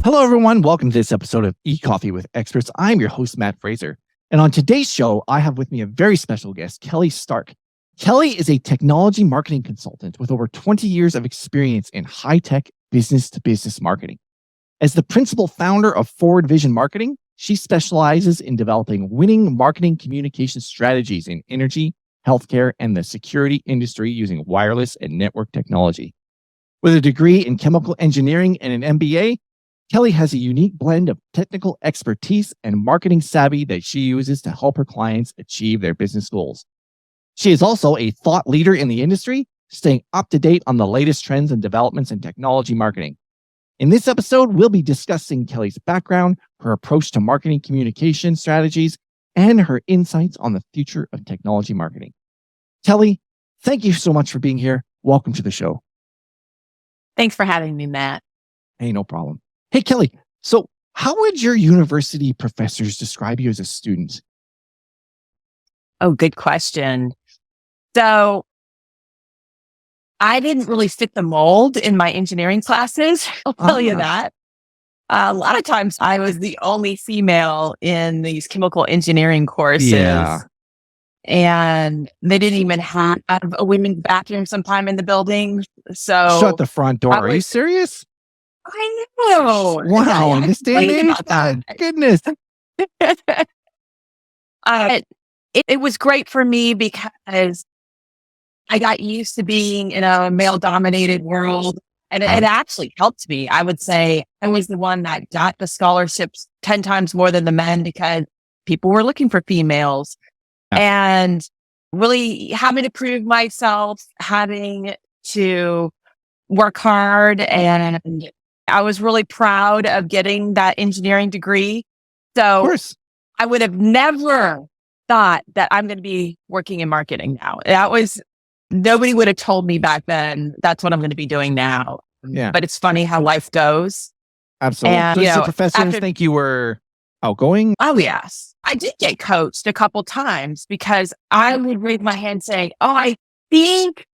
Hello, everyone. Welcome to this episode of eCoffee with Experts. I'm your host, Matt Fraser. And on today's show, I have with me a very special guest, Kelly Stark. Kelly is a technology marketing consultant with over 20 years of experience in high-tech business-to-business marketing. As the principal founder of Forward Vision Marketing, she specializes in developing winning marketing communication strategies in energy, healthcare, and the security industry using wireless and network technology. With a degree in chemical engineering and an MBA, Kelly has a unique blend of technical expertise and marketing savvy that she uses to help her clients achieve their business goals. She is also a thought leader in the industry, staying up to date on the latest trends and developments in technology marketing. In this episode, we'll be discussing Kelly's background, her approach to marketing communication strategies, and her insights on the future of technology marketing. Kelly, thank you so much for being here. Welcome to the show. Thanks for having me, Matt. Hey, no problem. Hey, Kelly, so how would your university professors describe you as a student? Oh, good question. So I didn't really fit the mold in my engineering classes. I'll tell you that. A lot of times I was the only female in these chemical engineering courses. Yeah. And they didn't even have a women's bathroom sometime in the building. So Shut the front door. Are you serious? I know. Wow, in this day and age? Goodness. It was great for me because I got used to being in a male-dominated world, and it actually helped me. I would say I was the one that got the scholarships 10 times more than the men because people were looking for females. And really having to prove myself, having to work hard. And I was really proud of getting that engineering degree. So Of course. I would have never thought that I'm going to be working in marketing now. Nobody would have told me back then, that's what I'm going to be doing now. Yeah. But it's funny how life goes. Absolutely. And, Does the professors think you were outgoing? Oh, yes. I did get coached a couple times because I would raise my hand saying, I think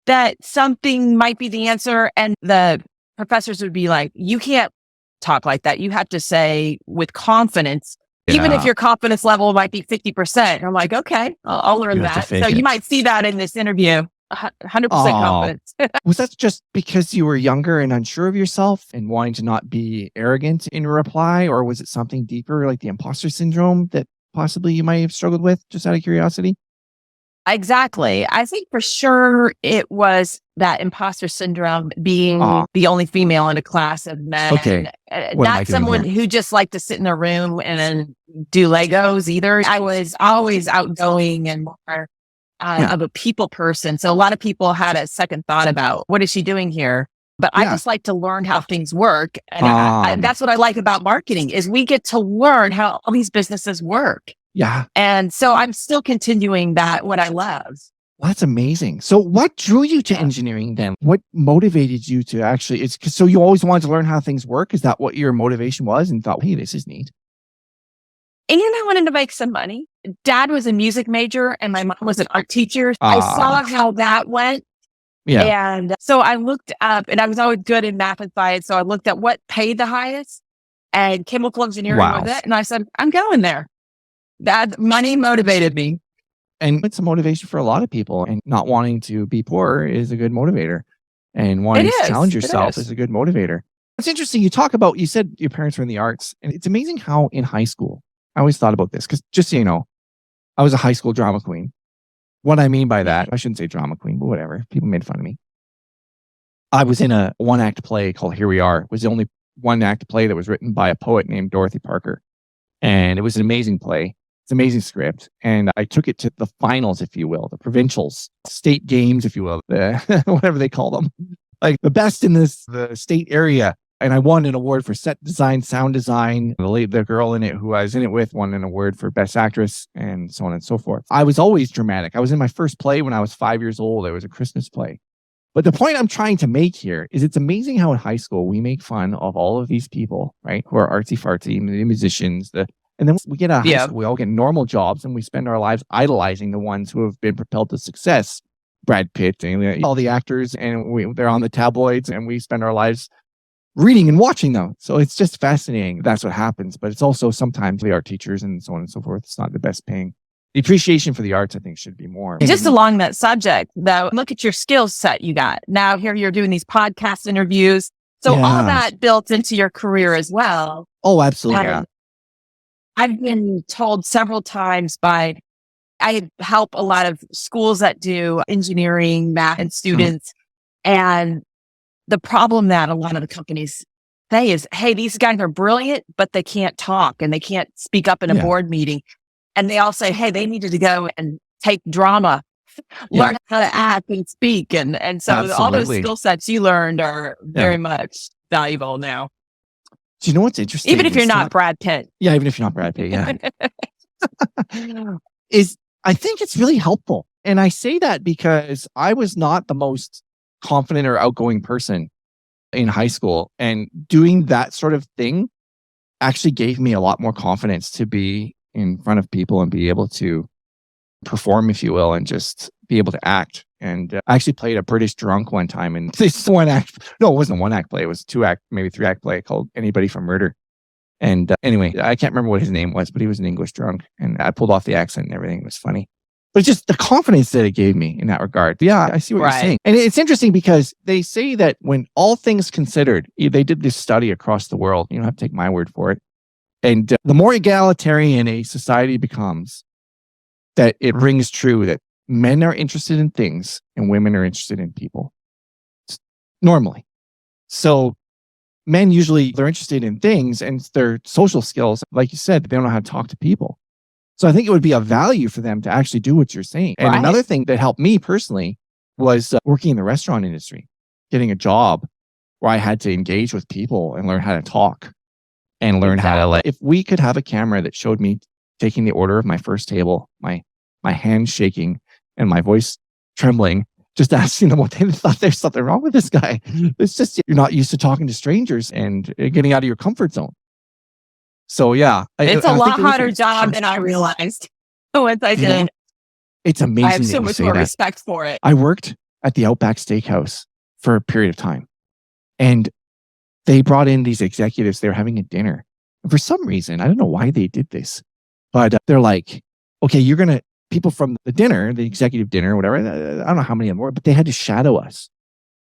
that something might be the answer. And the professors would be like, you can't talk like that. You have to say with confidence, even if your confidence level might be 50%. And I'm like, okay, I'll learn that. So you might see that in this interview. 100% confidence. Was that just because you were younger and unsure of yourself and wanting to not be arrogant in your reply? Or was it something deeper like the imposter syndrome that possibly you might have struggled with, just out of curiosity? Exactly. I think for sure it was that imposter syndrome, being the only female in a class of men. Okay. Not someone who just liked to sit in a room and do Legos either. I was always outgoing and more of a people person. So a lot of people had a second thought about what is she doing here? But I just like to learn how things work. And that's what I like about marketing is we get to learn how all these businesses work. Yeah. And so I'm still continuing what I love. Well, that's amazing. So what drew you to engineering then? What motivated you to actually, so you always wanted to learn how things work? Is that what your motivation was and thought, hey, this is neat? And I wanted to make some money. Dad was a music major and my mom was an art teacher. I saw how that went. Yeah. And so I looked up, and I was always good in math and science. So I looked at what paid the highest, and chemical engineering was it. And I said, I'm going there. That money motivated me. And it's a motivation for a lot of people. And not wanting to be poor is a good motivator. And wanting to challenge yourself is a good motivator. It's interesting. You said your parents were in the arts. And it's amazing how in high school, I always thought about this because just so you know, I was a high school drama queen. What I mean by that, I shouldn't say drama queen, but whatever. People made fun of me. I was in a one-act play called Here We Are. It was the only one-act play that was written by a poet named Dorothy Parker. And it was an amazing play. It's an amazing script. And I took it to the finals, if you will, the provincials, state games, if you will, whatever they call them. Like the best in the state area. And I won an award for set design, sound design. The girl in it who I was in it with won an award for best actress and so on and so forth. I was always dramatic. I was in my first play when I was 5 years old. It was a Christmas play. But the point I'm trying to make here is it's amazing how in high school we make fun of all of these people, right? Who are artsy fartsy, the musicians, and then we get out of high school, we all get normal jobs and we spend our lives idolizing the ones who have been propelled to success. Brad Pitt and all the actors, and they're on the tabloids, and we spend our lives reading and watching them. So it's just fascinating. That's what happens. But it's also sometimes the art teachers and so on and so forth. It's not the best paying. The appreciation for the arts, I think, should be more. Just along that subject, though, look at your skill set you got. Now here you're doing these podcast interviews. So all that built into your career as well. Oh, absolutely. Yeah. I've been told several times I help a lot of schools that do engineering, math, and students. And the problem that a lot of the companies say is, hey, these guys are brilliant, but they can't talk and they can't speak up in a board meeting. And they all say, hey, they needed to go and take drama, learn how to act and speak. And so all those skill sets you learned are very much valuable now. Do you know what's interesting? Even if you're not Brad Pitt. Yeah, even if you're not Brad Pitt, yeah. I think it's really helpful. And I say that because I was not the most confident or outgoing person in high school. And doing that sort of thing actually gave me a lot more confidence to be in front of people and be able to perform, if you will, and just be able to act. And I actually played a British drunk one time, and this one act. No, it wasn't a one act play. It was a 2-act, maybe 3-act play called Anybody for Murder. And anyway, I can't remember what his name was, but he was an English drunk, and I pulled off the accent and everything. It was funny. But just the confidence that it gave me in that regard. Yeah, I see what you're saying. And it's interesting because they say that when all things considered, they did this study across the world. You don't have to take my word for it. And the more egalitarian a society becomes, that it rings true that men are interested in things and women are interested in people. Normally. So men usually, they're interested in things and their social skills. Like you said, they don't know how to talk to people. So I think it would be a value for them to actually do what you're saying. And another thing that helped me personally was working in the restaurant industry, getting a job where I had to engage with people and learn how to talk and learn how to if we could have a camera that showed me taking the order of my first table, my hands shaking and my voice trembling, just asking them what they thought there's something wrong with this guy. It's just, you're not used to talking to strangers and getting out of your comfort zone. So yeah. It's a lot harder job than I realized once I did it. It's amazing. I have so much more respect for it. I worked at the Outback Steakhouse for a period of time. And they brought in these executives. They were having a dinner. And for some reason, I don't know why they did this, but they're like, okay, people from the dinner, the executive dinner, whatever, I don't know how many of them were, but they had to shadow us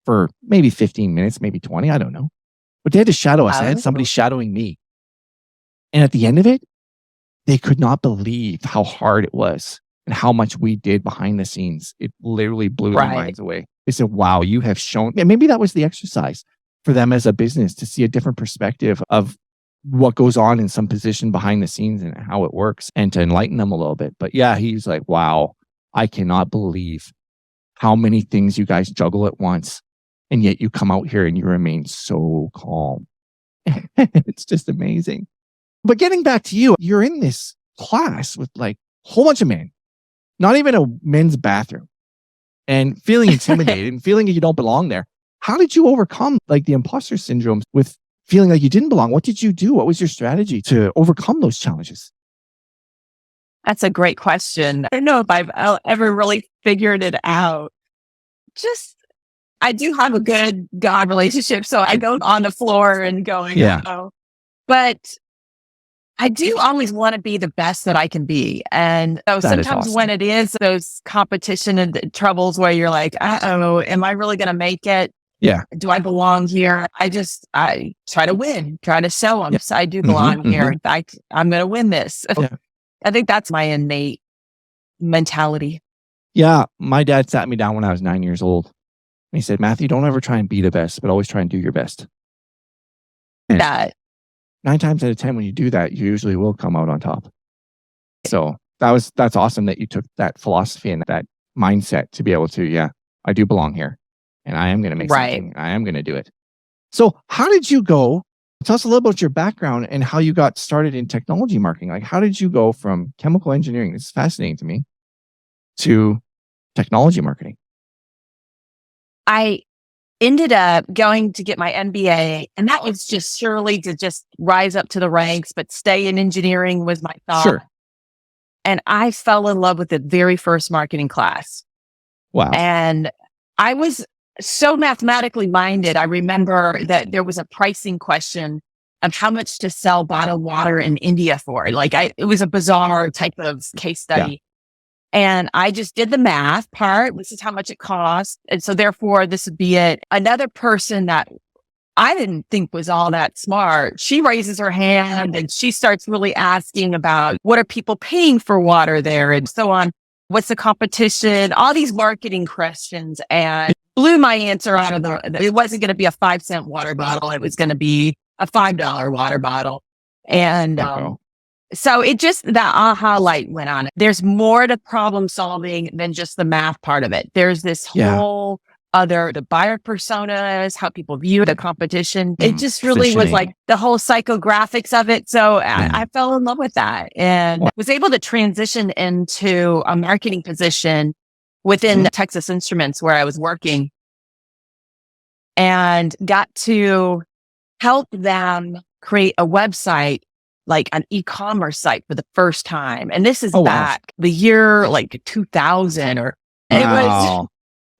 for maybe 15 minutes, maybe 20, I don't know. But they had to shadow us. I had somebody shadowing me. And at the end of it, they could not believe how hard it was and how much we did behind the scenes. It literally blew their minds away. They said, wow, you have shown, and maybe that was the exercise for them as a business to see a different perspective of what goes on in some position behind the scenes and how it works and to enlighten them a little bit. But yeah, he's like, wow, I cannot believe how many things you guys juggle at once. And yet you come out here and you remain so calm. It's just amazing. But getting back to you, you're in this class with like a whole bunch of men, not even a men's bathroom, and feeling intimidated and feeling like you don't belong there. How did you overcome like the imposter syndrome with feeling like you didn't belong? What did you do? What was your strategy to overcome those challenges? That's a great question. I don't know if I've ever really figured it out. I do have a good God relationship, so I go on the floor and going, but I do always want to be the best that I can be. And so sometimes when it is those competition and troubles where you're like, am I really going to make it? Yeah. Do I belong here? I try to win, try to show them. Yes, I do belong here. In fact, I'm going to win this. I think that's my innate mentality. Yeah. My dad sat me down when I was 9 years old. And he said, Matthew, don't ever try and be the best, but always try and do your best. And 9 times out of 10, when you do that, you usually will come out on top. So that's awesome that you took that philosophy and that mindset to be able to, I do belong here. And I am going to make something. I am going to do it. So how did you go? Tell us a little about your background and how you got started in technology marketing. Like, how did you go from chemical engineering, this is fascinating to me, to technology marketing? I ended up going to get my MBA, and that was just surely to just rise up to the ranks, but stay in engineering was my thought. Sure. And I fell in love with the very first marketing class. Wow. And I was so mathematically minded. I remember that there was a pricing question of how much to sell bottled water in India for. It was a bizarre type of case Yeah. study. And I just did the math part. This is how much it costs. And so therefore this would be it. Another person that I didn't think was all that smart, she raises her hand and she starts really asking about what are people paying for water there and so on. What's the competition? All these marketing questions, and blew my answer out of it wasn't going to be a 5-cent water bottle. It was going to be a $5 water bottle. And, so it just, that aha light went on. There's more to problem solving than just the math part of it. There's this whole other, the buyer personas, how people view the competition. It just really was like the whole psychographics of it. So I fell in love with that and was able to transition into a marketing position within Texas Instruments where I was working, and got to help them create a website, like an e-commerce site for the first time. And this is back the year like 2000 or it was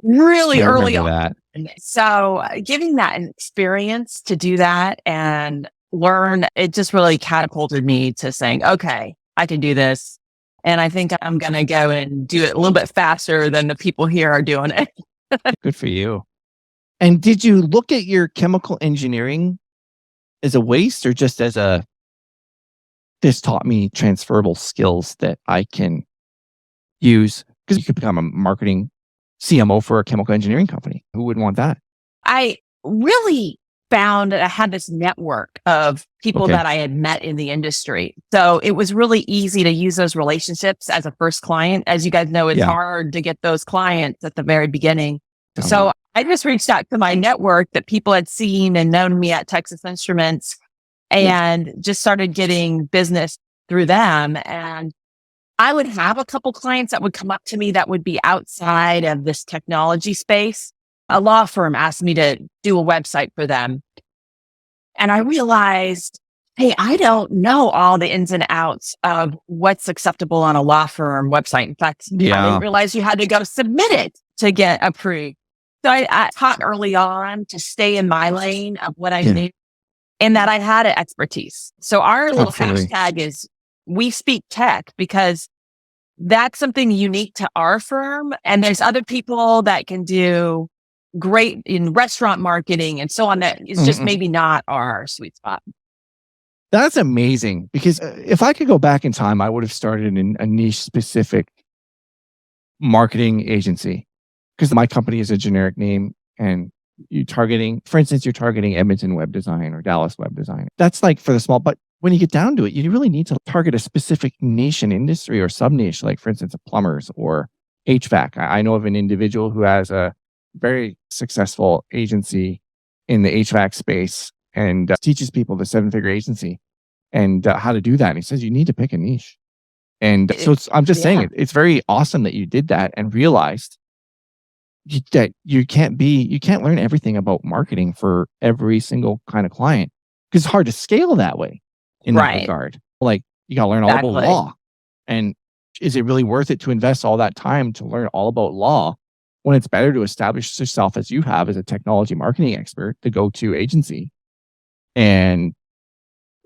really early on. That. So giving that an experience to do that and learn, it just really catapulted me to saying, okay, I can do this. And I think I'm going to go and do it a little bit faster than the people here are doing it. Good for you. And did you look at your chemical engineering as a waste or just as this taught me transferable skills that I can use? Because you could become a marketing CMO for a chemical engineering company. Who wouldn't want that? I really found that I had this network of people that I had met in the industry. So it was really easy to use those relationships as a first client. As you guys know, it's hard to get those clients at the very beginning. So I just reached out to my network that people had seen and known me at Texas Instruments and just started getting business through them. And I would have a couple clients that would come up to me that would be outside of this technology space. A law firm asked me to do a website for them. And I realized, hey, I don't know all the ins and outs of what's acceptable on a law firm website. In fact, I didn't realize you had to go submit it to get approved. So I taught early on to stay in my lane of what I knew and that I had an expertise. So our little hashtag is we speak tech because that's something unique to our firm. And there's other people that can do great in restaurant marketing and so on. That is just maybe not our sweet spot. That's amazing because if I could go back in time, I would have started in a niche specific marketing agency because my company is a generic name and you're targeting Edmonton web design or Dallas web design. That's like for the small, but when you get down to it, you really need to target a specific niche and industry or sub niche, like for instance, plumbers or HVAC. I know of an individual who has a very successful agency in the HVAC space and teaches people the 7-figure agency and how to do that. And he says, you need to pick a niche. And so I'm just saying it's very awesome that you did that and realized that you can't learn everything about marketing for every single kind of client because it's hard to scale that way in that regard. Like you got to learn all about law. And is it really worth it to invest all that time to learn all about law when it's better to establish yourself as you have as a technology marketing expert, the go-to agency, and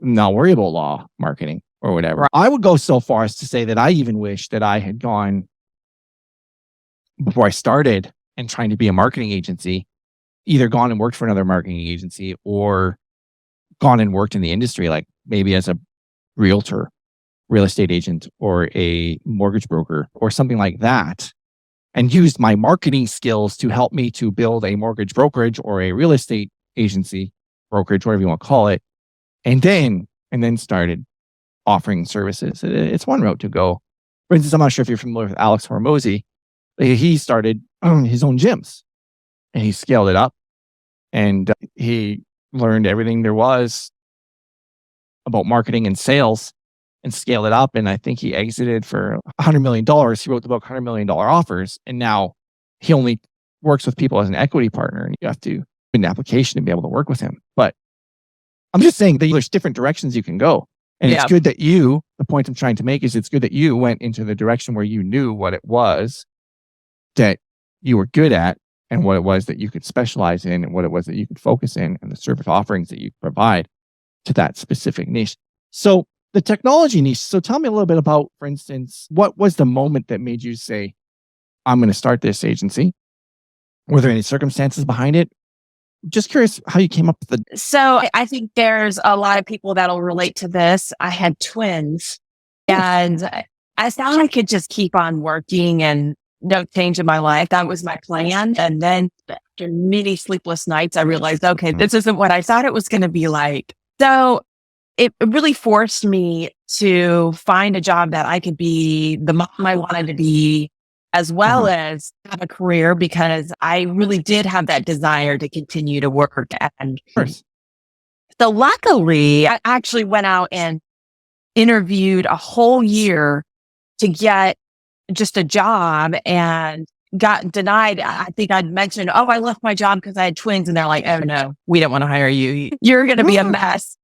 not worry about law marketing or whatever? I would go so far as to say that I even wish that I had gone before I started and trying to be a marketing agency, either gone and worked for another marketing agency or gone and worked in the industry, like maybe as a realtor, real estate agent, or a mortgage broker or something like that, and used my marketing skills to help me to build a mortgage brokerage or a real estate agency, brokerage, whatever you want to call it, and then started offering services. It's one route to go. For instance, I'm not sure if you're familiar with Alex Hormozy. He started his own gyms and he scaled it up and he learned everything there was about marketing and sales and scaled it up. And I think he exited for $100 million. He wrote the book $100 million Offers. And now he only works with people as an equity partner and you have to do an application to be able to work with him. But I'm just saying that there's different directions you can go. And it's good that the point I'm trying to make is it's good that you went into the direction where you knew what it was that you were good at and what it was that you could specialize in and what it was that you could focus in and the service offerings that you provide to that specific niche. So the technology niche. So tell me a little bit about, for instance, what was the moment that made you say, I'm going to start this agency? Were there any circumstances behind it? Just curious how you came up with the. So I think there's a lot of people that'll relate to this. I had twins and I thought I could just keep on working and no change in my life. That was my plan. And then after many sleepless nights, I realized, okay, this isn't what I thought it was going to be like. So it really forced me to find a job that I could be the mom I wanted to be, as well as have a career, because I really did have that desire to continue to work. And so luckily, I actually went out and interviewed a whole year to get just a job and got denied. I think I'd mentioned, oh, I left my job because I had twins. And they're like, oh no, we don't want to hire you. You're going to be a mess.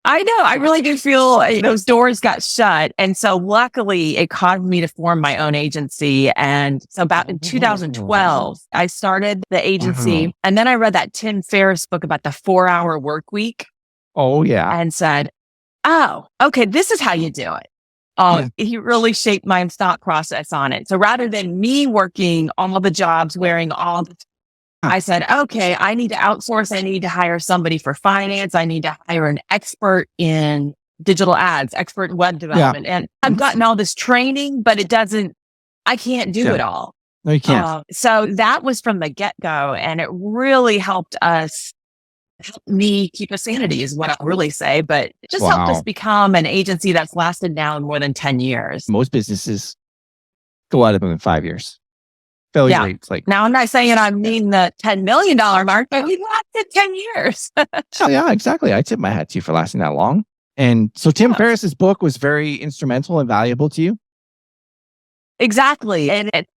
I know. I really do feel those doors got shut. And so luckily it caused me to form my own agency. And so about in 2012, I started the agency. And then I read that Tim Ferriss book about the 4-hour work week. Oh, yeah. And said, oh, okay, this is how you do it. He really shaped my thought process on it. So rather than me working all the jobs, wearing all the I said, okay, I need to outsource. I need to hire somebody for finance. I need to hire an expert in digital ads, expert in web development. And I've gotten all this training, but I can't do it all. No, you can't. So that was from the get-go. And it really helped me keep a sanity is what I'll really say. But it just helped us become an agency that's lasted now more than 10 years. Most businesses go out of them in 5 years. Failure rates, like, now I'm not saying I'm meeting the $10 million mark, but we lasted 10 years. Oh, yeah, exactly. I tip my hat to you for lasting that long. And so Tim Ferriss's book was very instrumental and valuable to you. Exactly. And it's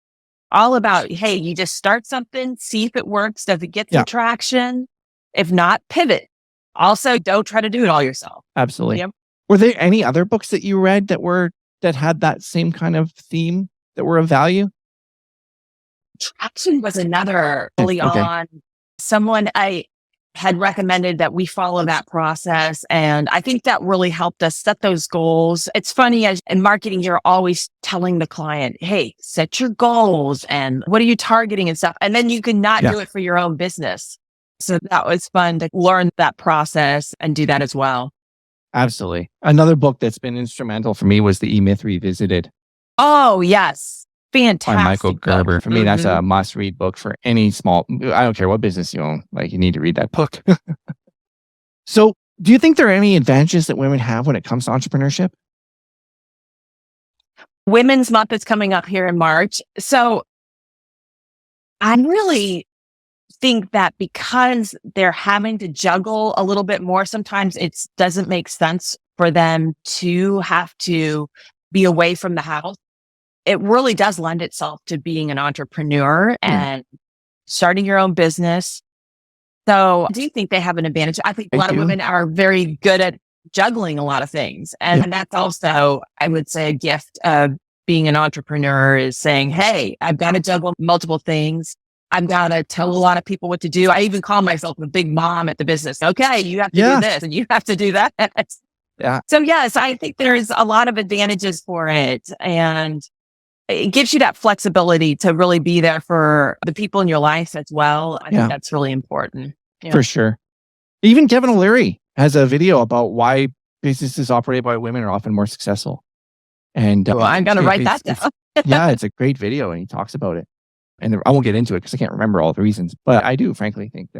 all about, hey, you just start something, see if it works. Does it get some traction? If not, pivot. Also, don't try to do it all yourself. Absolutely. Yep. Were there any other books that you read that had that same kind of theme that were of value? Traction was another early on. Someone I had recommended that we follow that process. And I think that really helped us set those goals. It's funny, as in marketing, you're always telling the client, hey, set your goals and what are you targeting and stuff. And then you can not do it for your own business. So that was fun to learn that process and do that as well. Absolutely. Another book that's been instrumental for me was The E-Myth Revisited. Oh, yes. Fantastic. By Michael Gerber. Book. For me, that's a must-read book for any small, I don't care what business you own, like you need to read that book. So do you think there are any advantages that women have when it comes to entrepreneurship? Women's Month is coming up here in March. So I really think that because they're having to juggle a little bit more, sometimes it doesn't make sense for them to have to be away from the house. It really does lend itself to being an entrepreneur and starting your own business. So I do think they have an advantage. I think a lot of women are very good at juggling a lot of things. And that's also, I would say, a gift of being an entrepreneur is saying, hey, I've got to juggle multiple things. I've got to tell a lot of people what to do. I even call myself a big mom at the business. Okay, you have to do this and you have to do that. So yes, I think there's a lot of advantages for it. And it gives you that flexibility to really be there for the people in your life as well. I think that's really important. For sure. Even Kevin O'Leary has a video about why businesses operated by women are often more successful. And I'm going to write that down. It's a great video and he talks about it. And I won't get into it because I can't remember all the reasons, but I do frankly think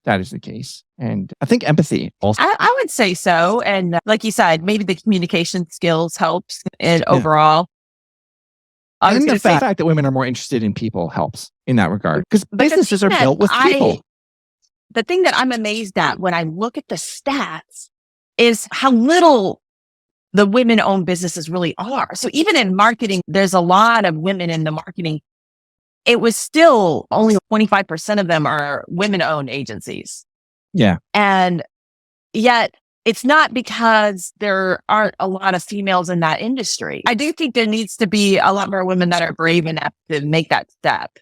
that is the case. And I think empathy also. I would say so. And like you said, maybe the communication skills helps overall. And the fact that women are more interested in people helps in that regard because businesses are built with people. The thing that I'm amazed at when I look at the stats is how little the women-owned businesses really are. So even in marketing, there's a lot of women in the marketing. It was still only 25% of them are women-owned agencies. Yeah. And yet it's not because there aren't a lot of females in that industry. I do think there needs to be a lot more women that are brave enough to make that step.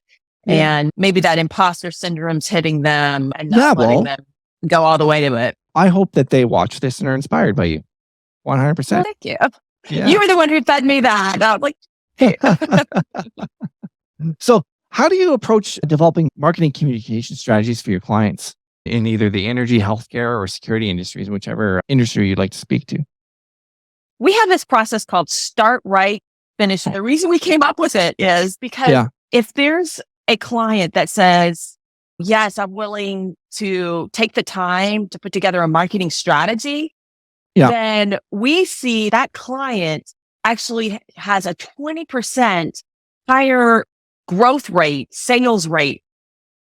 And maybe that imposter syndrome's hitting them and not letting them go all the way to it. I hope that they watch this and are inspired by you. 100%. Well, thank you. Yeah. You were the one who fed me that. I was like, hey. So how do you approach developing marketing communication strategies for your clients in either the energy, healthcare, or security industries, whichever industry you'd like to speak to? We have this process called start right, finish. The reason we came up with it is because if there's a client that says, yes, I'm willing to take the time to put together a marketing strategy, then we see that client actually has a 20% higher growth rate, sales rate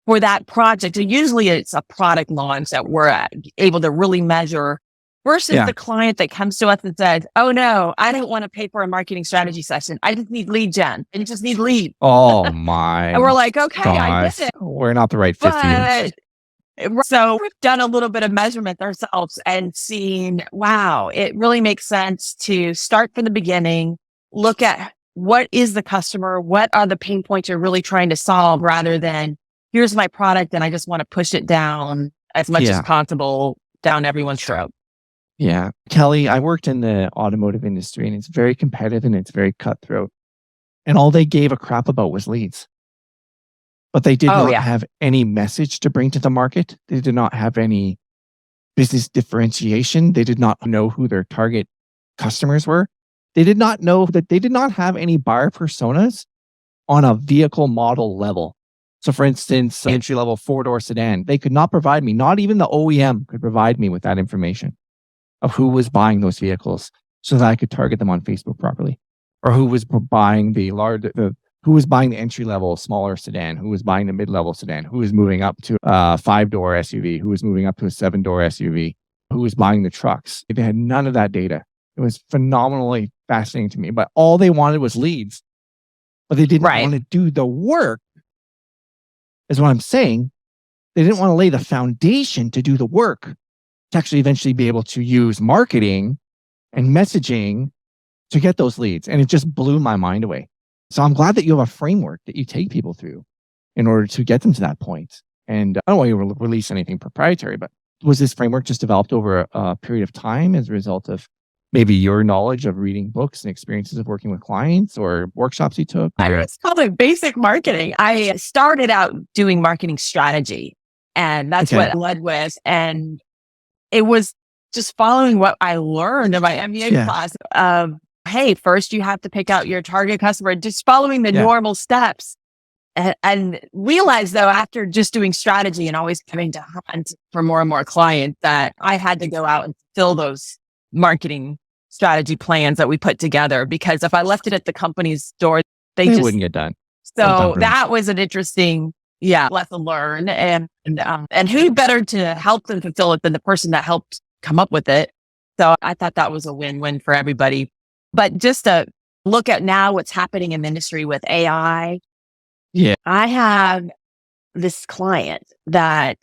for that project. And usually it's a product launch that we're able to really measure versus the client that comes to us and says, oh no, I don't want to pay for a marketing strategy session. I just need lead gen. I just need lead. Oh my. And we're like, okay, I get it. We're not the right fit for you. So we've done a little bit of measurement ourselves and seen, wow, it really makes sense to start from the beginning, look at what is the customer, what are the pain points you're really trying to solve rather than here's my product and I just want to push it down as much as possible down everyone's throat. Yeah. Kelly, I worked in the automotive industry and it's very competitive and it's very cutthroat. And all they gave a crap about was leads. But they did not have any message to bring to the market. They did not have any business differentiation. They did not know who their target customers were. They did not know that they did not have any buyer personas on a vehicle model level. So for instance, entry-level 4-door sedan, they could not provide me, not even the OEM could provide me with that information of who was buying those vehicles so that I could target them on Facebook properly, or who was buying who was buying the entry-level smaller sedan, who was buying the mid-level sedan, who was moving up to a 5-door SUV, who was moving up to a 7-door SUV, who was buying the trucks. They had none of that data. It was phenomenally fascinating to me, but all they wanted was leads, but they didn't want to do the work, is what I'm saying. They didn't want to lay the foundation to do the work to actually eventually be able to use marketing and messaging to get those leads. And it just blew my mind away. So I'm glad that you have a framework that you take people through in order to get them to that point. And I don't want you to release anything proprietary, but was this framework just developed over a period of time as a result of maybe your knowledge of reading books and experiences of working with clients or workshops you took? It's called like basic marketing. I started out doing marketing strategy, and that's what I led with. And it was just following what I learned in my MBA class of, hey, first you have to pick out your target customer, just following the normal steps. And realized though, after just doing strategy and always coming to hunt for more and more clients, that I had to go out and fill those marketing strategy plans that we put together, because if I left it at the company's door, they just wouldn't get done. So that was an interesting, lesson learned. And who better to help them fulfill it than the person that helped come up with it? So I thought that was a win-win for everybody. But just to look at now what's happening in the industry with AI. Yeah. I have this client that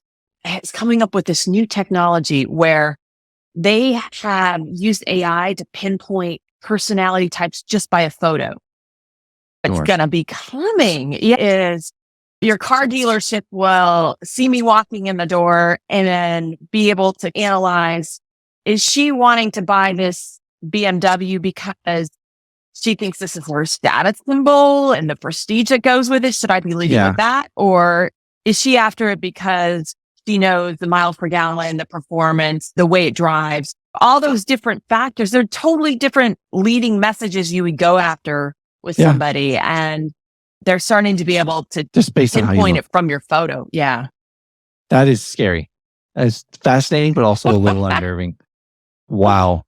is coming up with this new technology where they have used AI to pinpoint personality types just by a photo. What's going to be coming is your car dealership will see me walking in the door and then be able to analyze, is she wanting to buy this BMW because she thinks this is her status symbol and the prestige that goes with it? Should I be leading with that? Or is she after it because she knows the miles per gallon, the performance, the way it drives, all those different factors? They're totally different leading messages you would go after with somebody. And they're starting to be able to just based pinpoint it from your photo. Yeah. That is scary. That is fascinating, but also a little unnerving. Wow.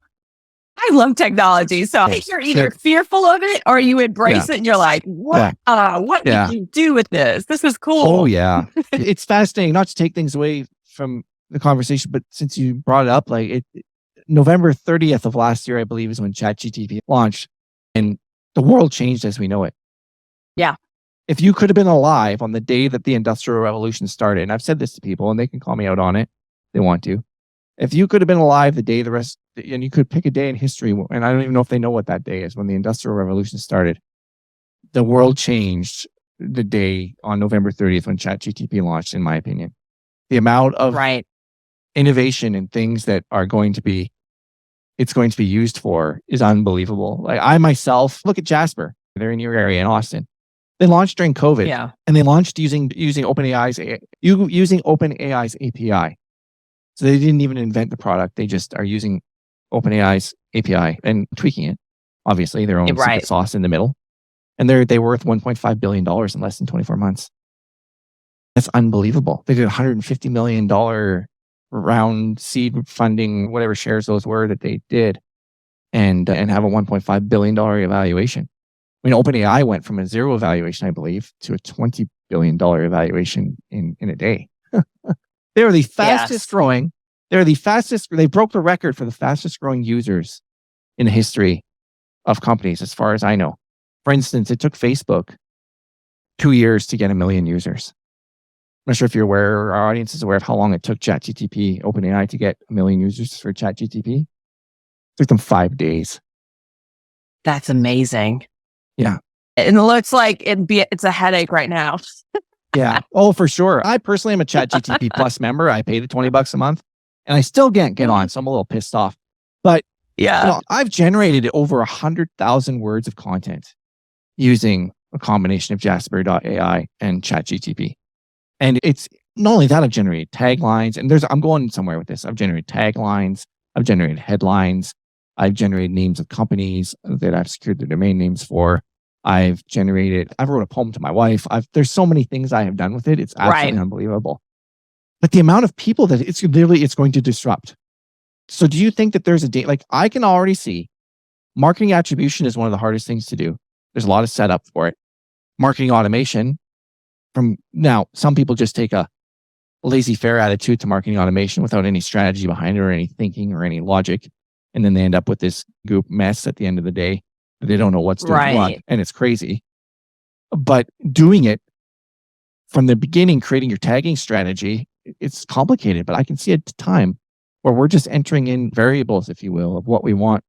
I love technology. So you're either fearful of it or you embrace it and you're like, what did you do with this? This is cool. Oh, yeah. It's fascinating, not to take things away from the conversation, but since you brought it up, like November 30th of last year, I believe, is when ChatGPT launched, and the world changed as we know it. Yeah. If you could have been alive on the day that the Industrial Revolution started, and I've said this to people and they can call me out on it, if they want to. If you could have been alive the day and you could pick a day in history, and I don't even know if they know what that day is, when the Industrial Revolution started, the world changed the day on November 30th when ChatGTP launched, in my opinion. The amount of innovation and things that it's going to be used for is unbelievable. Like I myself, look at Jasper. They're in your area in Austin. They launched during COVID, and they launched using OpenAI's API. So they didn't even invent the product. They just are using OpenAI's API and tweaking it. Obviously, their own secret sauce in the middle. And they're worth $1.5 billion in less than 24 months. That's unbelievable. They did $150 million round seed funding, whatever shares those were that they did, and have a $1.5 billion evaluation. I mean, OpenAI went from a zero evaluation, I believe, to a $20 billion evaluation in a day. They were the fastest growing. They broke the record for the fastest growing users in the history of companies, as far as I know. For instance, it took Facebook 2 years to get 1 million users. I'm not sure if you're aware, or our audience is aware of how long it took ChatGPT, OpenAI, to get 1 million users for ChatGPT. It took them 5 days. That's amazing. Yeah. And it looks like it's a headache right now. Yeah. Oh, for sure. I personally am a ChatGPT Plus member. I pay the $20 a month, and I still can't get on, so I'm a little pissed off. But I've generated over 100,000 words of content using a combination of Jasper.ai and ChatGPT. And it's not only that, I've generated taglines, and I'm going somewhere with this. I've generated taglines, I've generated headlines, I've generated names of companies that I've secured the domain names for. I've wrote a poem to my wife. There's so many things I have done with it. It's absolutely unbelievable. But the amount of people that it's going to disrupt. So do you think that there's a day, like I can already see marketing attribution is one of the hardest things to do. There's a lot of setup for it. Marketing automation, some people just take a laissez-faire attitude to marketing automation without any strategy behind it or any thinking or any logic. And then they end up with this goop mess at the end of the day. They don't know what's doing what, and it's crazy. But doing it from the beginning, creating your tagging strategy, it's complicated, but I can see a time where we're just entering in variables, if you will, of what we want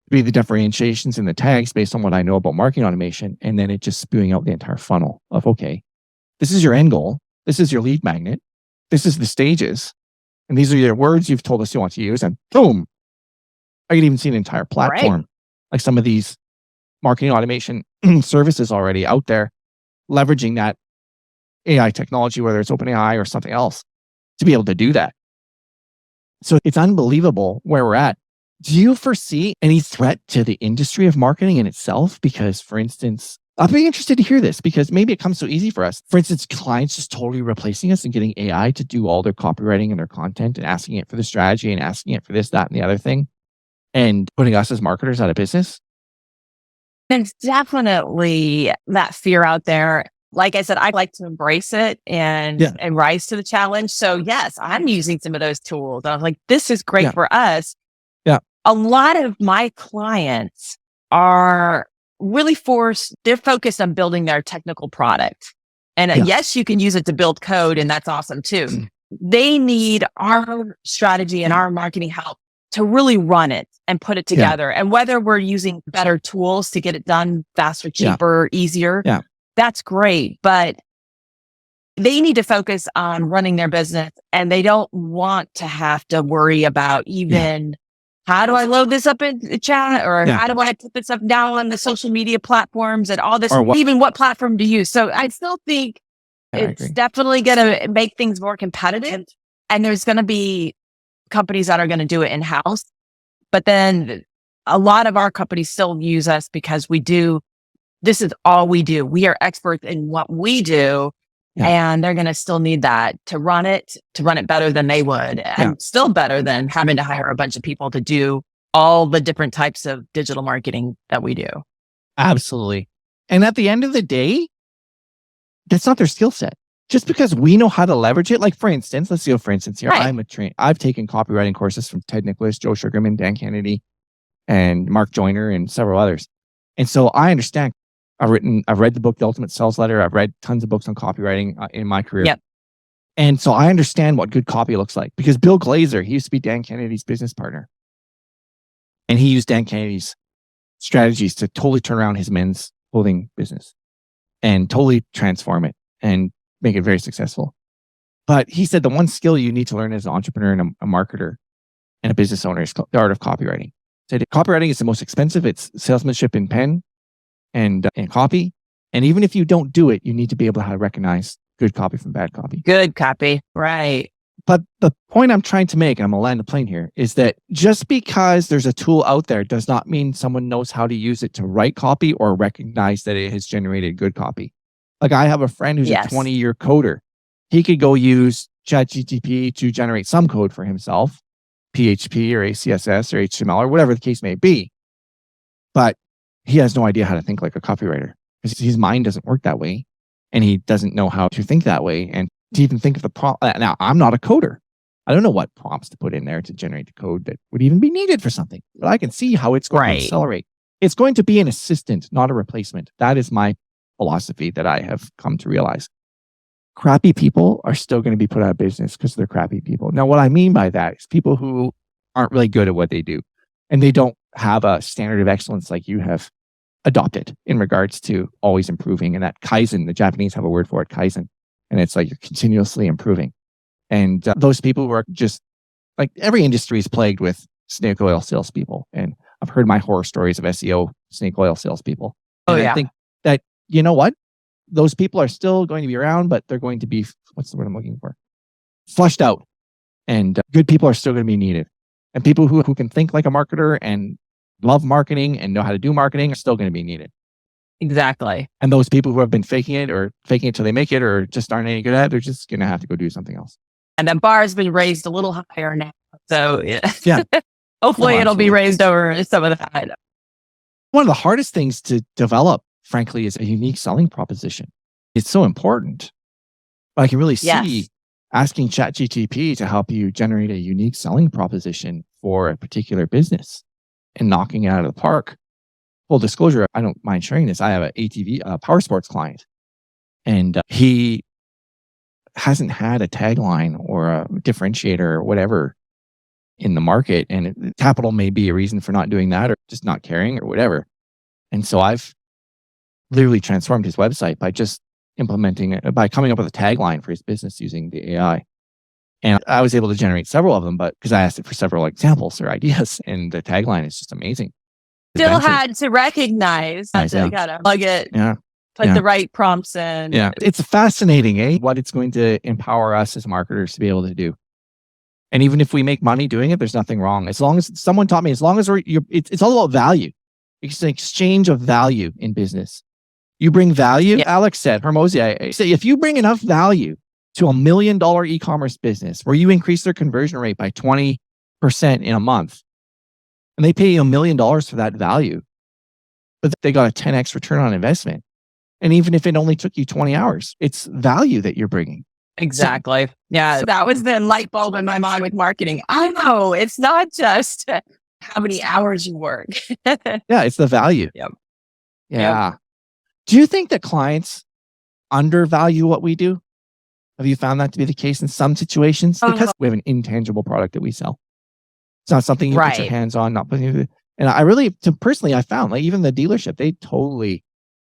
to be the differentiations in the tags based on what I know about marketing automation, and then it just spewing out the entire funnel of, okay, this is your end goal, this is your lead magnet, this is the stages, and these are your words you've told us you want to use, and boom, I can even see an entire platform, like some of these marketing automation services already out there, leveraging that AI technology, whether it's OpenAI or something else, to be able to do that. So it's unbelievable where we're at. Do you foresee any threat to the industry of marketing in itself? Because, for instance, I'd be interested to hear this because maybe it comes so easy for us. For instance, clients just totally replacing us and getting AI to do all their copywriting and their content and asking it for the strategy and asking it for this, that, and the other thing, and putting us as marketers out of business. There's definitely that fear out there. Like I said, I like to embrace it and rise to the challenge. So yes, I'm using some of those tools. I was like, this is great for us. Yeah. A lot of my clients are really they're focused on building their technical product. And yes, you can use it to build code, and that's awesome too. They need our strategy and our marketing help to really run it and put it together. And whether we're using better tools to get it done faster, cheaper, easier, that's great. But they need to focus on running their business, and they don't want to have to worry about even how do I load this up in the chat, or how do I put this up down on the social media platforms and all this, even what platform to use. So I still think it's definitely going to make things more competitive, and there's going to be companies that are going to do it in-house. But then a lot of our companies still use us because this is all we do. We are experts in what we do. And they're going to still need that to run it better than they would, and still better than having to hire a bunch of people to do all the different types of digital marketing that we do. Absolutely. And at the end of the day, that's not their skill set. Just because we know how to leverage it, like for instance, let's go for instance here, I've taken copywriting courses from Ted Nicholas, Joe Sugarman, Dan Kennedy, and Mark Joyner, and several others. And so I understand. I've read the book, The Ultimate Sales Letter. I've read tons of books on copywriting in my career. Yep. And so I understand what good copy looks like, because Bill Glazer, he used to be Dan Kennedy's business partner. And he used Dan Kennedy's strategies to totally turn around his men's clothing business. and totally transform it and make it very successful. But he said the one skill you need to learn as an entrepreneur and a marketer and a business owner is the art of copywriting. He said copywriting is the most expensive. It's salesmanship in pen and copy. And even if you don't do it, you need to be able to recognize good copy from bad copy. Good copy. Right. But the point I'm trying to make, and I'm going to land the plane here, is that just because there's a tool out there does not mean someone knows how to use it to write copy or recognize that it has generated good copy. Like I have a friend who's a 20-year coder. He could go use ChatGPT to generate some code for himself, PHP or ACSS or HTML or whatever the case may be. But he has no idea how to think like a copywriter because his mind doesn't work that way. And he doesn't know how to think that way. And to even think of the prompt. Now, I'm not a coder. I don't know what prompts to put in there to generate the code that would even be needed for something. But I can see how it's going to accelerate. It's going to be an assistant, not a replacement. That is my philosophy that I have come to realize. Crappy people are still going to be put out of business because they're crappy people. Now, what I mean by that is people who aren't really good at what they do and they don't have a standard of excellence like you have adopted in regards to always improving. And that Kaizen, the Japanese have a word for it, Kaizen. And it's like you're continuously improving. And those people who are just like every industry is plagued with snake oil salespeople. And I've heard my horror stories of SEO snake oil salespeople. And I think that, you know what? Those people are still going to be around, but they're going to be, what's the word I'm looking for? Flushed out. And good people are still going to be needed. And people who can think like a marketer and love marketing and know how to do marketing are still going to be needed. Exactly. And those people who have been faking it till they make it or just aren't any good at it, they're just going to have to go do something else. And the bar has been raised a little higher now. So yeah. Hopefully it'll be raised over some of that. One of the hardest things to develop, frankly, is a unique selling proposition. It's so important. But I can really see asking ChatGPT to help you generate a unique selling proposition for a particular business and knocking it out of the park. Full disclosure, I don't mind sharing this. I have an ATV, power sports client, and he hasn't had a tagline or a differentiator or whatever in the market. And capital may be a reason for not doing that or just not caring or whatever. And so I've literally transformed his website by just implementing it, by coming up with a tagline for his business using the AI. And I was able to generate several of them, but because I asked it for several examples or ideas, and the tagline is just amazing. Still had to recognize that you gotta plug it, put the right prompts in. Yeah, it's fascinating, what it's going to empower us as marketers to be able to do. And even if we make money doing it, there's nothing wrong. As long as someone taught me, as long as it's all about value. It's an exchange of value in business. You bring value. Yeah. Alex said, Hermosi, I say, if you bring enough value to $1 million e-commerce business where you increase their conversion rate by 20% in a month, and they pay you $1 million for that value, but they got a 10x return on investment. And even if it only took you 20 hours, it's value that you're bringing. Exactly. So that was the light bulb in my mind with marketing. I know it's not just how many hours you work. It's the value. Yeah. Do you think that clients undervalue what we do? Have you found that to be the case in some situations? Because we have an intangible product that we sell. It's not something you put your hands on, not putting it. And I really, personally, I found like even the dealership, they totally,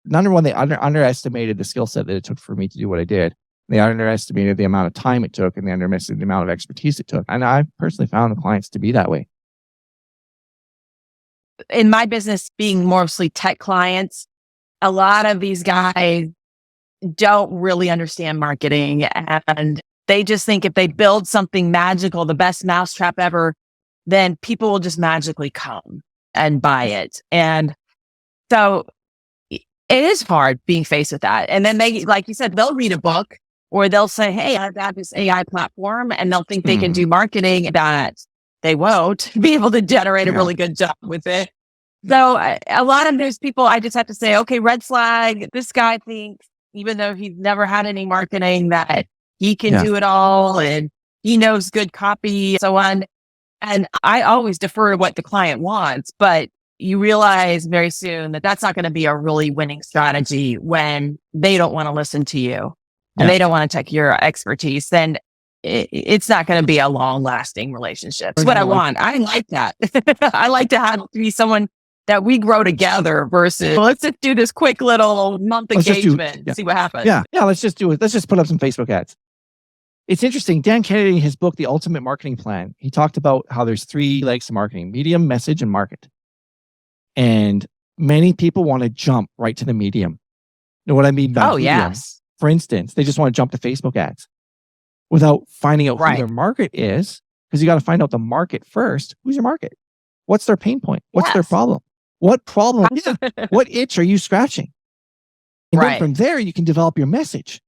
number one, they underestimated the skill set that it took for me to do what I did. They underestimated the amount of time it took, and they underestimated the amount of expertise it took. And I personally found the clients to be that way. In my business, being mostly tech clients, a lot of these guys don't really understand marketing, and they just think if they build something magical, the best mousetrap ever, then people will just magically come and buy it. And so it is hard being faced with that. And then they, like you said, they'll read a book or they'll say, hey, I've got this AI platform, and they'll think they can do marketing that they won't be able to generate a really good job with it. So a lot of those people, I just have to say, okay, red flag, this guy thinks, even though he's never had any marketing, that he can do it all and he knows good copy and so on. And I always defer to what the client wants, but you realize very soon that that's not going to be a really winning strategy when they don't want to listen to you and they don't want to take your expertise. Then it's not going to be a long lasting relationship. It's what I want. I like that. I like to be someone that we grow together versus let's just do this quick little month engagement, see what happens. Yeah. Let's just do it. Let's just put up some Facebook ads. It's interesting. Dan Kennedy, in his book, The Ultimate Marketing Plan, he talked about how there's 3 legs to marketing: medium, message, and market. And many people want to jump right to the medium. You know what I mean by medium? Yes. For instance, they just want to jump to Facebook ads without finding out who their market is, because you got to find out the market first. Who's your market? What's their pain point? What's their problem? What problem? What itch are you scratching? And then from there, you can develop your message.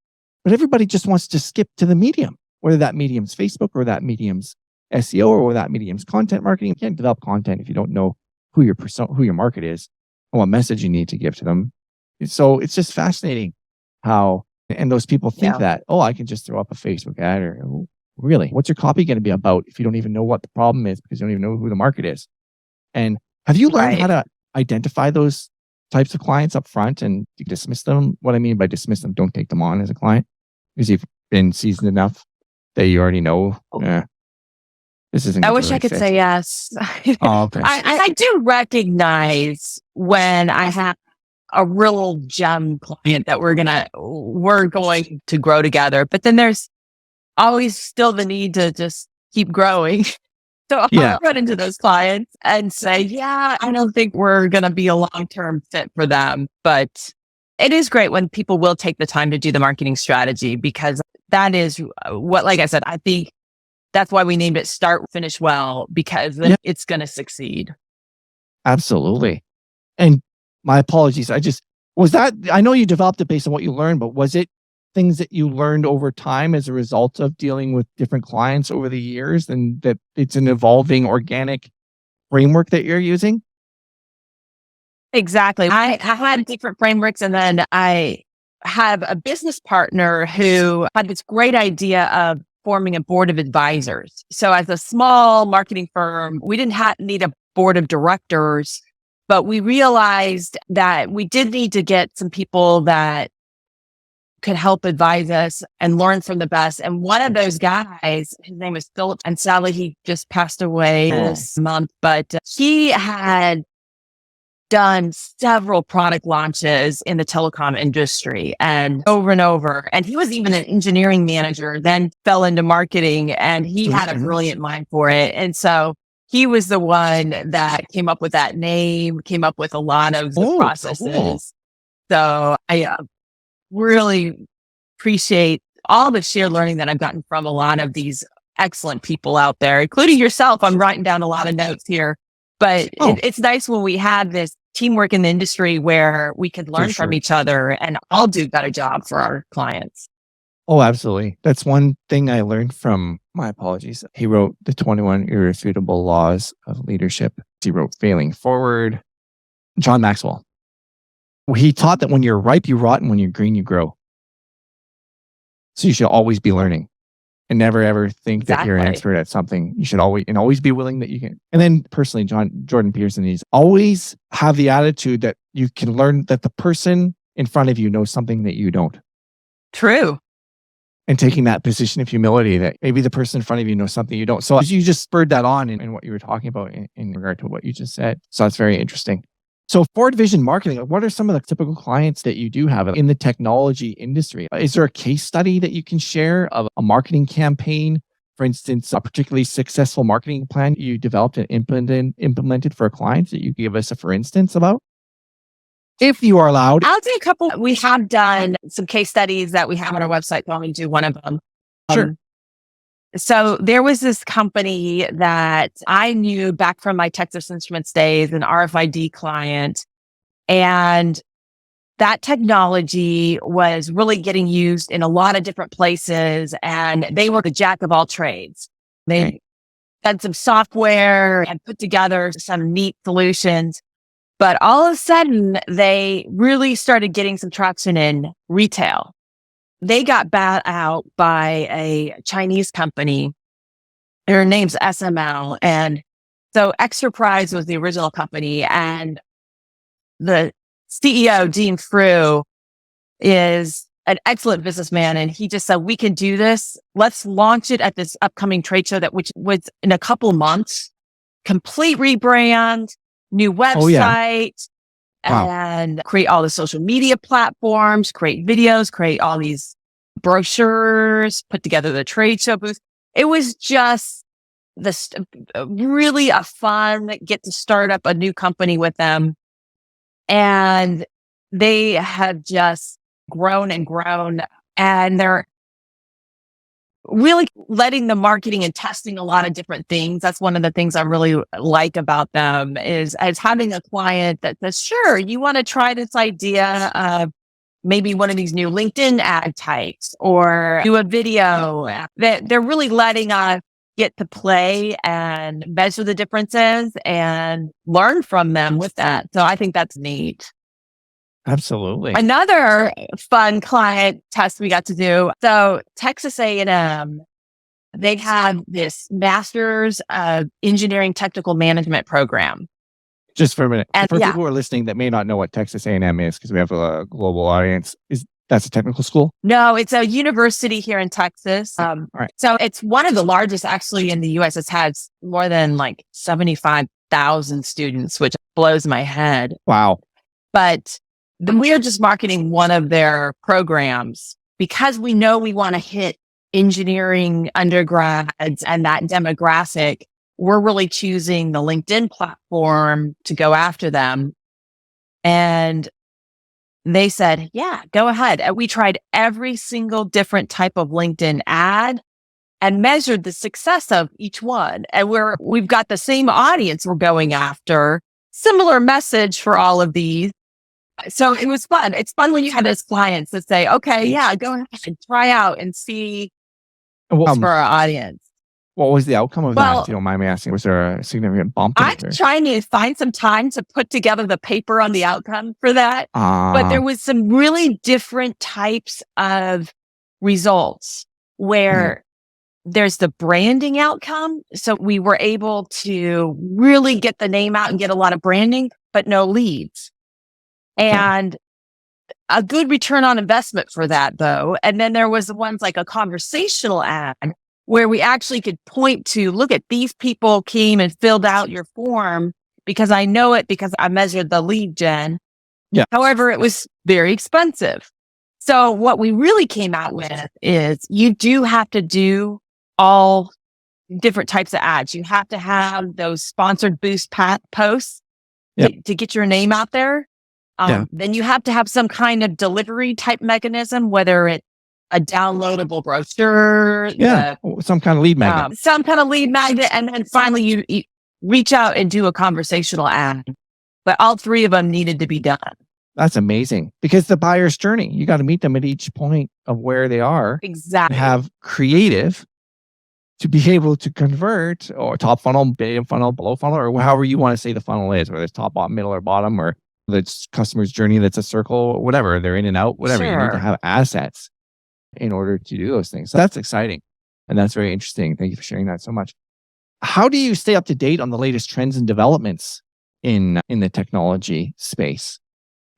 But everybody just wants to skip to the medium, whether that medium's Facebook or that medium's SEO or that medium's content marketing. You can't develop content if you don't know who your market is and what message you need to give to them. So it's just fascinating how, and those people think that, oh, I can just throw up a Facebook ad, or really, what's your copy going to be about if you don't even know what the problem is because you don't even know who the market is? And have you learned how to identify those types of clients up front and dismiss them? What I mean by dismiss them, don't take them on as a client, because you've been seasoned enough that you already know, this isn't. I wish I could say yes. Oh, okay. I do recognize when I have a real gem client that we're going to grow together, but then there's always still the need to just keep growing. So I'll run into those clients and say, I don't think we're going to be a long-term fit for them. But it is great when people will take the time to do the marketing strategy, because that is what, like I said, I think that's why we named it Start, Finish Well, because it's going to succeed. Absolutely. And my apologies. I know you developed it based on what you learned, but was it things that you learned over time as a result of dealing with different clients over the years, and that it's an evolving organic framework that you're using? Exactly. I had different frameworks, and then I have a business partner who had this great idea of forming a board of advisors. So as a small marketing firm, we didn't need a board of directors, but we realized that we did need to get some people that could help advise us and learn from the best. And one of those guys, his name is Philip, and sadly he just passed away this month, but he had done several product launches in the telecom industry and over. And he was even an engineering manager, then fell into marketing, and he had a brilliant mind for it. And so he was the one that came up with that name, came up with a lot of the processes. Cool. So I really appreciate all the shared learning that I've gotten from a lot of these excellent people out there, including yourself. I'm writing down a lot of notes here, but it's nice when we have this teamwork in the industry where we could learn from each other and all do a better job for our clients. Oh, absolutely. That's one thing I learned from, my apologies. He wrote the 21 Irrefutable Laws of Leadership. He wrote Failing Forward. John Maxwell. He taught that when you're ripe, you rot, and when you're green, you grow. So you should always be learning and never, ever think that you're an expert at something. You should always be willing that you can. And then personally, Jordan Peterson, he's always have the attitude that you can learn, that the person in front of you knows something that you don't. True. And taking that position of humility that maybe the person in front of you knows something you don't. So you just spurred that on in what you were talking about in regard to what you just said. So that's very interesting. So for Division Marketing, what are some of the typical clients that you do have in the technology industry? Is there a case study that you can share of a marketing campaign, for instance, a particularly successful marketing plan you developed and implemented for a client that you give us a for instance about? If you are allowed. I'll do a couple. We have done some case studies that we have on our website. So I'm going to do one of them. Sure. So there was this company that I knew back from my Texas Instruments days, an RFID client, and that technology was really getting used in a lot of different places, and they were the jack of all trades. They had some software and put together some neat solutions, but all of a sudden they really started getting some traction in retail. They got bought out by a Chinese company. Their name's SML. And so Extra Prize was the original company. And the CEO, Dean Frew, is an excellent businessman. And he just said, we can do this. Let's launch it at this upcoming trade show which was in a couple months, complete rebrand. new Oh, yeah. website, Wow. and create all the social media platforms, create videos, create all these brochures, put together the trade show booth. It was just this really a fun get to start up a new company with them. And they have just grown and grown, and they're really letting the marketing and testing a lot of different things. That's one of the things I really like about them is as having a client that says, sure, you want to try this idea of maybe one of these new LinkedIn ad types or do a video. That they're really letting us get to play and measure the differences and learn from them with that. So I think that's neat. Absolutely. Another fun client test we got to do. So Texas A&M, they have this master's of engineering technical management program. Just for a minute, and for people who are listening that may not know what Texas A&M is, because we have a global audience, that's a technical school? No, it's a university here in Texas. All right. So it's one of the largest actually in the U.S. It has more than like 75,000 students, which blows my head. Wow. But we're just marketing one of their programs because we know we want to hit engineering undergrads and that demographic. We're really choosing the LinkedIn platform to go after them. And they said, yeah, go ahead. And we tried every single different type of LinkedIn ad and measured the success of each one. And we've got the same audience we're going after, similar message for all of these. So it was fun. It's fun when you have those clients that say, okay, yeah, go ahead and try out and see for our audience. What was the outcome of that, if you don't mind me asking? Was there a significant bump? I'm trying to find some time to put together the paper on the outcome for that. But there was some really different types of results where there's the branding outcome. So we were able to really get the name out and get a lot of branding, but no leads. And a good return on investment for that, though. And then there was the ones like a conversational ad where we actually could point to, look at these people came and filled out your form because I know it because I measured the lead gen. Yeah. However, it was very expensive. So what we really came out with is you do have to do all different types of ads. You have to have those sponsored boost posts to get your name out there. Then you have to have some kind of delivery type mechanism, whether it's a downloadable brochure, some kind of lead magnet, and then finally you reach out and do a conversational ad. But all three of them needed to be done. That's amazing because the buyer's journey, you got to meet them at each point of where they are. Exactly. Have creative to be able to convert, or top funnel, medium funnel, below funnel, or however you want to say the funnel is, whether it's top, bottom, middle, or bottom, or the customer's journey that's a circle, whatever, they're in and out, whatever. You need to have assets in order to do those things. So that's exciting. And that's very interesting. Thank you for sharing that so much. How do you stay up to date on the latest trends and developments in the technology space?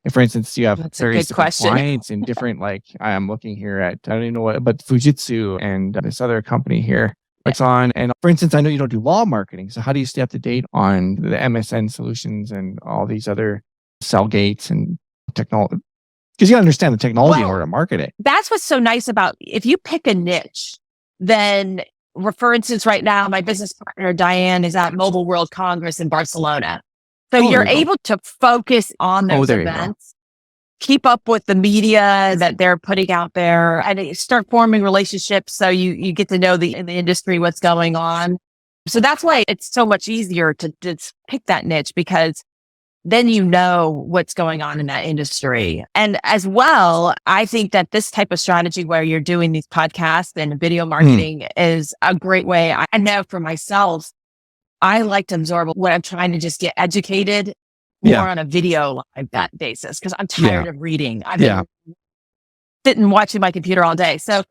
If, for instance, you have various different clients in different, like I'm looking here at, I don't even know what, but Fujitsu and this other company here. It's on. And for instance, I know you don't do law marketing. So how do you stay up to date on the MSN solutions and all these other cell gates and technology? Because you understand the technology in order to market it. That's what's so nice about if you pick a niche, then for instance, right now, my business partner, Diane, is at Mobile World Congress in Barcelona. So you're able to focus on those events, keep up with the media that they're putting out there, and start forming relationships. So you get to know in the industry, what's going on. So that's why it's so much easier to just pick that niche because then you know what's going on in that industry. And as well, I think that this type of strategy where you're doing these podcasts and video marketing is a great way. I know for myself, I like to absorb when I'm trying to just get educated more on a video like that basis because I'm tired of reading. I've been sitting watching my computer all day. So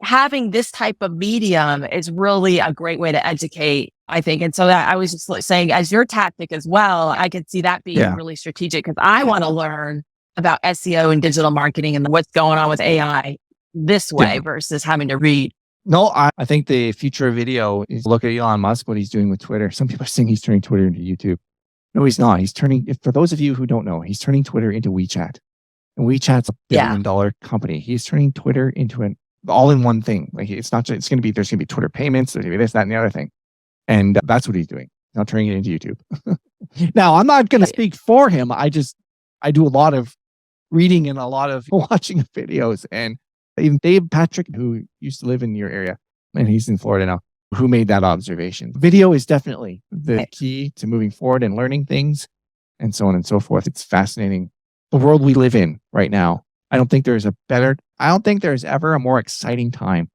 having this type of medium is really a great way to educate, I think. And so that I was just saying, as your tactic as well, I could see that being really strategic because I want to learn about SEO and digital marketing and what's going on with AI this way versus having to read. No, I think the future of video is look at Elon Musk, what he's doing with Twitter. Some people are saying he's turning Twitter into YouTube. No, he's not. He's turning, for those of you who don't know, he's turning Twitter into WeChat. And WeChat's a billion-dollar company. He's turning Twitter into an all-in-one thing. Like it's not just, it's going to be, there's going to be Twitter payments, there's going to be this, that, and the other thing. And that's what he's doing. He's not turning it into YouTube. Now, I'm not going to speak for him. I do a lot of reading and a lot of watching videos. And even Dave Patrick, who used to live in your area, and he's in Florida now, who made that observation. Video is definitely the key to moving forward and learning things and so on and so forth. It's fascinating. The world we live in right now, I don't think there's ever a more exciting time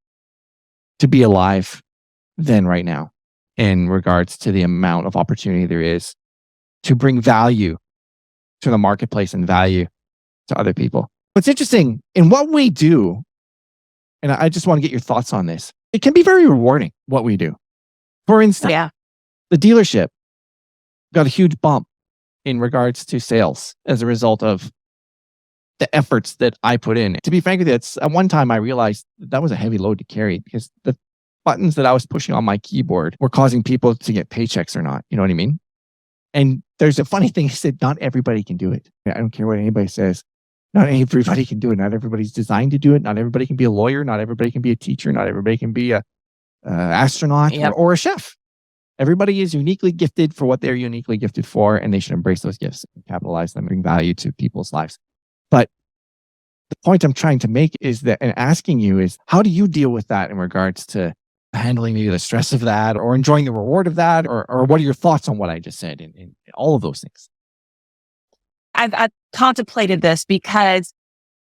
to be alive than right now in regards to the amount of opportunity there is to bring value to the marketplace and value to other people. What's interesting in what we do, and I just want to get your thoughts on this, it can be very rewarding what we do. For instance, the dealership got a huge bump in regards to sales as a result of the efforts that I put in. To be frank with you, at one time I realized that was a heavy load to carry because the buttons that I was pushing on my keyboard were causing people to get paychecks or not. You know what I mean? And there's a funny thing, I said, not everybody can do it. I don't care what anybody says. Not everybody can do it. Not everybody's designed to do it. Not everybody can be a lawyer. Not everybody can be a teacher. Not everybody can be a astronaut or a chef. Everybody is uniquely gifted for what they're uniquely gifted for, and they should embrace those gifts and capitalize them and bring value to people's lives. But the point I'm trying to make is that, and asking you is, how do you deal with that in regards to handling maybe the stress of that or enjoying the reward of that? Or what are your thoughts on what I just said and all of those things? I've contemplated this because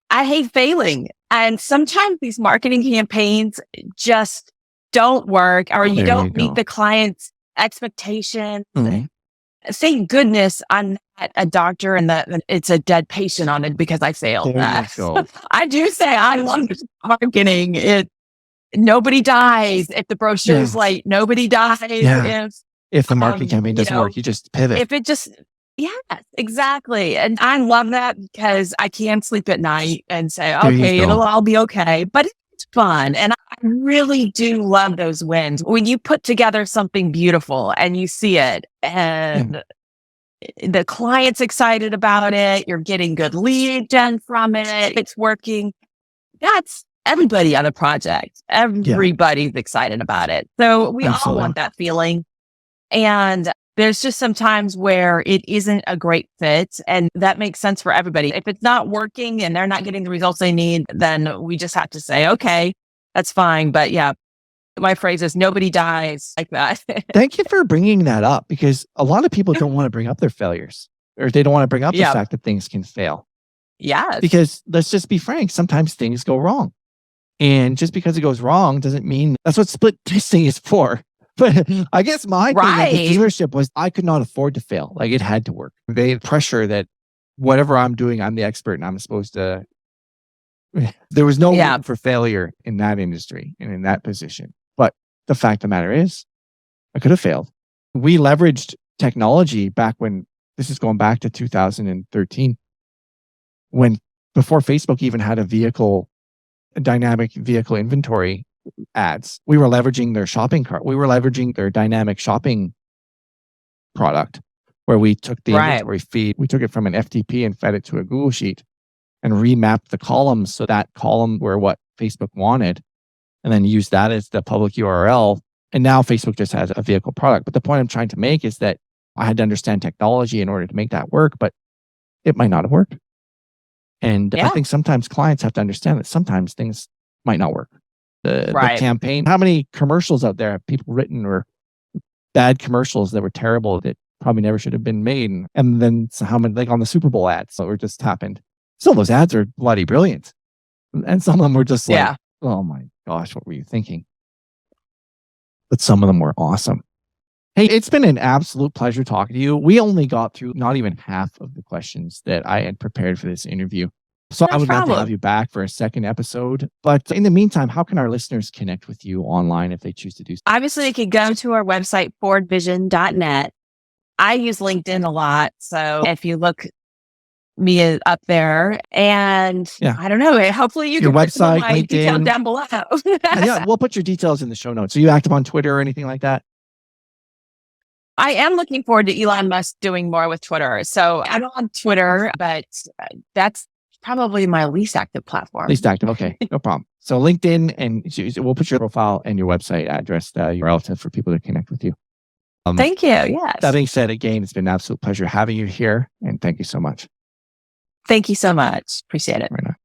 I hate failing. And sometimes these marketing campaigns just don't work, or you don't meet the client's expectations. Mm-hmm. Thank goodness I'm not a doctor and that it's a dead patient on it because I failed. I do say I love marketing. Nobody dies if the brochure is late. Nobody dies if the marketing campaign doesn't work. You just pivot. If it just yes, exactly. And I love that because I can sleep at night and say, okay, I'll be okay. But it's fun. And I really do love those wins. When you put together something beautiful and you see it and the client's excited about it, you're getting good lead gen from it, it's working. That's everybody on a project. Everybody's excited about it. So we all want that feeling. And there's just some times where it isn't a great fit, and that makes sense for everybody. If it's not working and they're not getting the results they need, then we just have to say, okay, that's fine. But yeah, my phrase is nobody dies like that. Thank you for bringing that up, because a lot of people don't want to bring up their failures, or they don't want to bring up the fact that things can fail. Yeah. Because let's just be frank, sometimes things go wrong. And just because it goes wrong doesn't mean that's what split testing is for. But I guess my thing at the dealership was I could not afford to fail. Like, it had to work. They had pressure that whatever I'm doing, I'm the expert and I'm supposed to. There was no room for failure in that industry and in that position. But the fact of the matter is, I could have failed. We leveraged technology back when, this is going back to 2013, before Facebook even had a dynamic vehicle inventory ads. We were leveraging their shopping cart. We were leveraging their dynamic shopping product, where we took the inventory feed, we took it from an FTP and fed it to a Google Sheet and remapped the columns so that column were what Facebook wanted, and then used that as the public URL. And now Facebook just has a vehicle product. But the point I'm trying to make is that I had to understand technology in order to make that work, but it might not have worked. And I think sometimes clients have to understand that sometimes things might not work. The campaign, how many commercials out there have people written, or bad commercials that were terrible that probably never should have been made? And then how many, like on the Super Bowl ads that were just happened. Some of those ads are bloody brilliant. And some of them were just like, oh my gosh, what were you thinking? But some of them were awesome. Hey, it's been an absolute pleasure talking to you. We only got through not even half of the questions that I had prepared for this interview. So I would love to have you back for a second episode. But in the meantime, how can our listeners connect with you online if they choose to do so? Obviously, they could go to our website, forwardvision.net. I use LinkedIn a lot. So if you look me up there, and I don't know, hopefully you can put my details down below. We'll put your details in the show notes. Are you active on Twitter or anything like that? I am looking forward to Elon Musk doing more with Twitter. So I'm on Twitter, but that's probably my least active platform. Least active. Okay. No problem. So LinkedIn, and we'll put your profile and your website address URL for people to connect with you. Thank you. Yes. That being said, again, it's been an absolute pleasure having you here. And thank you so much. Thank you so much. Appreciate it. Right on.